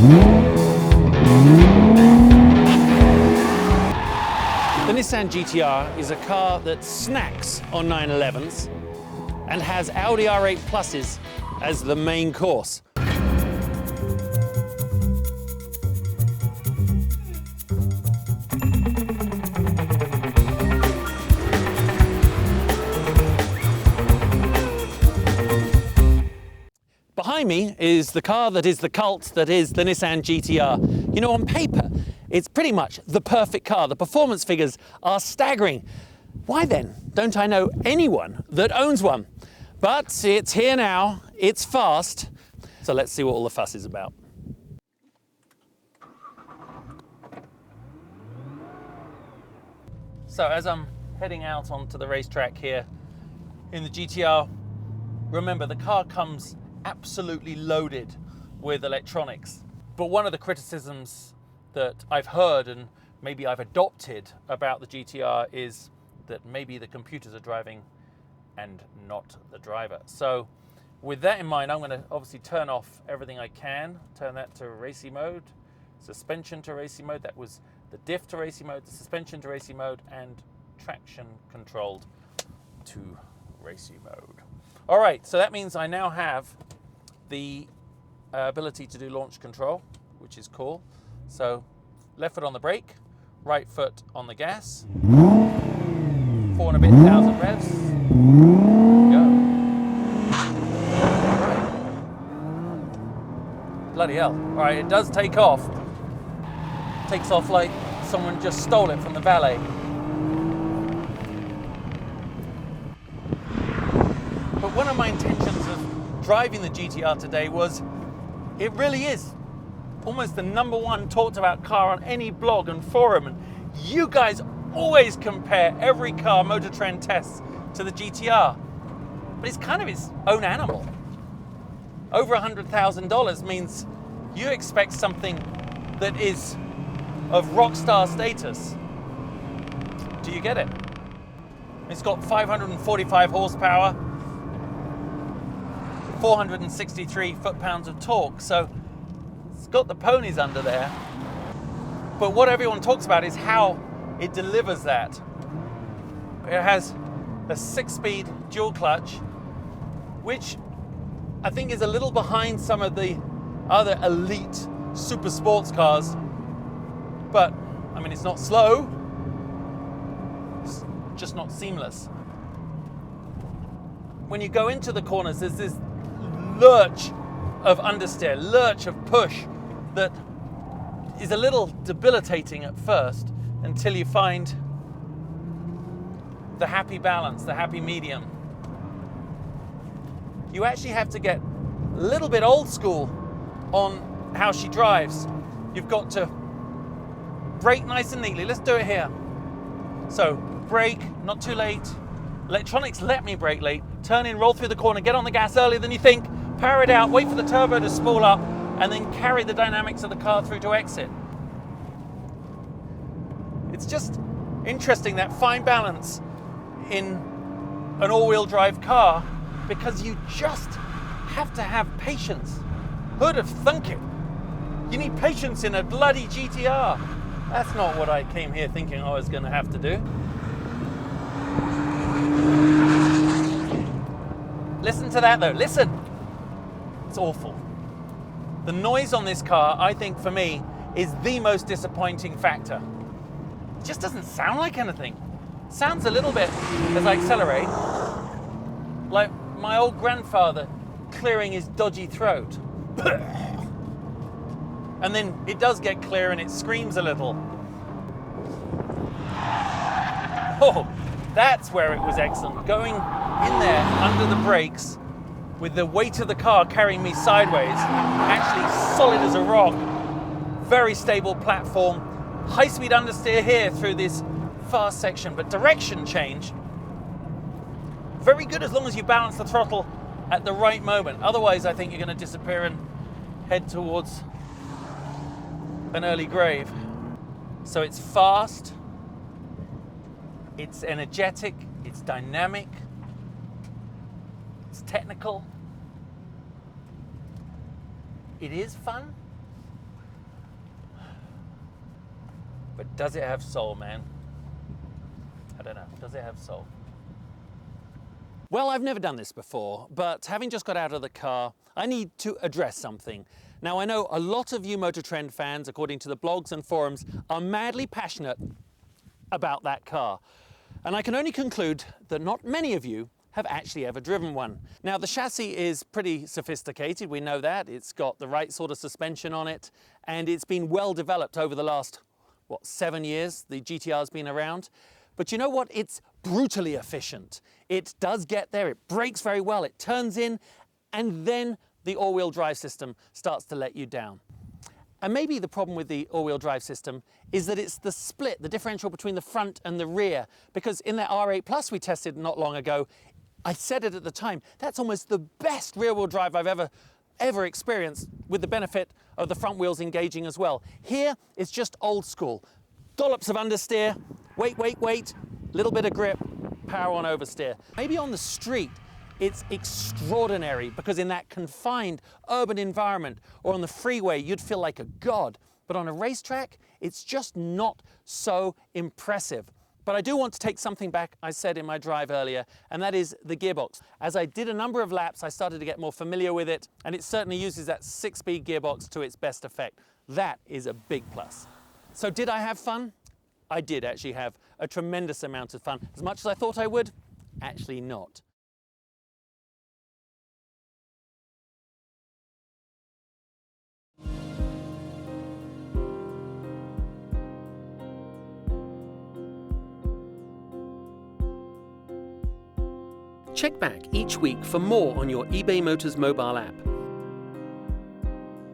The Nissan GT-R is a car that snacks on 911s and has Audi R8 Pluses as the main course. Behind me is the car that is the cult that is the Nissan GT-R. You know, on paper, it's pretty much the perfect car. The performance figures are staggering. Why then don't I know anyone that owns one? But it's here now, it's fast, so let's see what all the fuss is about. So as I'm heading out onto the racetrack here in the GT-R, remember the car comes absolutely loaded with electronics. But one of the criticisms that I've heard and maybe I've adopted about the GT-R is that maybe the computers are driving and not the driver. So with that in mind, I'm going to obviously turn off everything I can, turn that to racing mode, suspension to racing mode, that was the diff to racing mode, the suspension to racing mode, and traction controlled to racing mode. All right, so that means I now have the ability to do launch control, which is cool. So left foot on the brake, right foot on the gas. 4 and a bit thousand revs. Go. Bloody hell. All right, it does take off. Takes off like someone just stole it from the valet. But one of my intentions of driving the GT-R today was, it really is almost the #1 talked about car on any blog and forum, and you guys always compare every car MotorTrend tests to the GT-R, but it's kind of its own animal. Over $100,000 means you expect something that is of rock star status. Do you get it? It's got 545 horsepower, 463 foot-pounds of torque, so it's got the ponies under there. But what everyone talks about is how it delivers that. It has a 6-speed dual clutch, which I think is a little behind some of the other elite super sports cars. But, I mean, it's not slow, it's just not seamless. When you go into the corners, there's this lurch of understeer, lurch of push that is a little debilitating at first until you find the happy balance, the happy medium. You actually have to get a little bit old school on how she drives. You've got to brake nice and neatly. Let's do it here. So brake, not too late. Electronics let me brake late. Turn in, roll through the corner, get on the gas earlier than you think, power it out, wait for the turbo to spool up, and then carry the dynamics of the car through to exit. It's just interesting, that fine balance in an all-wheel drive car, because you just have to have patience. Who'd have thunk it? You need patience in a bloody GT-R. That's not what I came here thinking I was going to have to do. Listen to that though, listen. It's awful. The noise on this car, I think for me, is the most disappointing factor. It just doesn't sound like anything. It sounds a little bit, as I accelerate, like my old grandfather clearing his dodgy throat. And then it does get clear and it screams a little. Oh, that's where it was excellent. Going in there under the brakes with the weight of the car carrying me sideways, actually solid as a rock, very stable platform, high-speed understeer here through this fast section, but direction change, very good as long as you balance the throttle at the right moment. Otherwise, I think you're going to disappear and head towards an early grave. So it's fast, it's energetic, it's dynamic, it's technical, it is fun. But does it have soul, man? I don't know. Does it have soul? Well, I've never done this before, but having just got out of the car, I need to address something. Now, I know a lot of you MotorTrend fans, according to the blogs and forums, are madly passionate about that car. And I can only conclude that not many of you have actually ever driven one. Now, the chassis is pretty sophisticated, we know that. It's got the right sort of suspension on it, and it's been well developed over the last, 7 years the GT-R's been around. But you know what? It's brutally efficient. It does get there, it brakes very well, it turns in, and then the all-wheel drive system starts to let you down. And maybe the problem with the all-wheel drive system is that it's the split, the differential between the front and the rear. Because in that R8 Plus we tested not long ago, I said it at the time, that's almost the best rear-wheel drive I've ever experienced, with the benefit of the front wheels engaging as well. Here, it's just old school. Dollops of understeer, wait, little bit of grip, power on oversteer. Maybe on the street, it's extraordinary because in that confined urban environment or on the freeway, you'd feel like a god. But on a racetrack, it's just not so impressive. But I do want to take something back I said in my drive earlier, and that is the gearbox. As I did a number of laps, I started to get more familiar with it, and it certainly uses that 6-speed gearbox to its best effect. That is a big plus. So did I have fun? I did actually have a tremendous amount of fun. As much as I thought I would, actually not. Check back each week for more on your eBay Motors mobile app.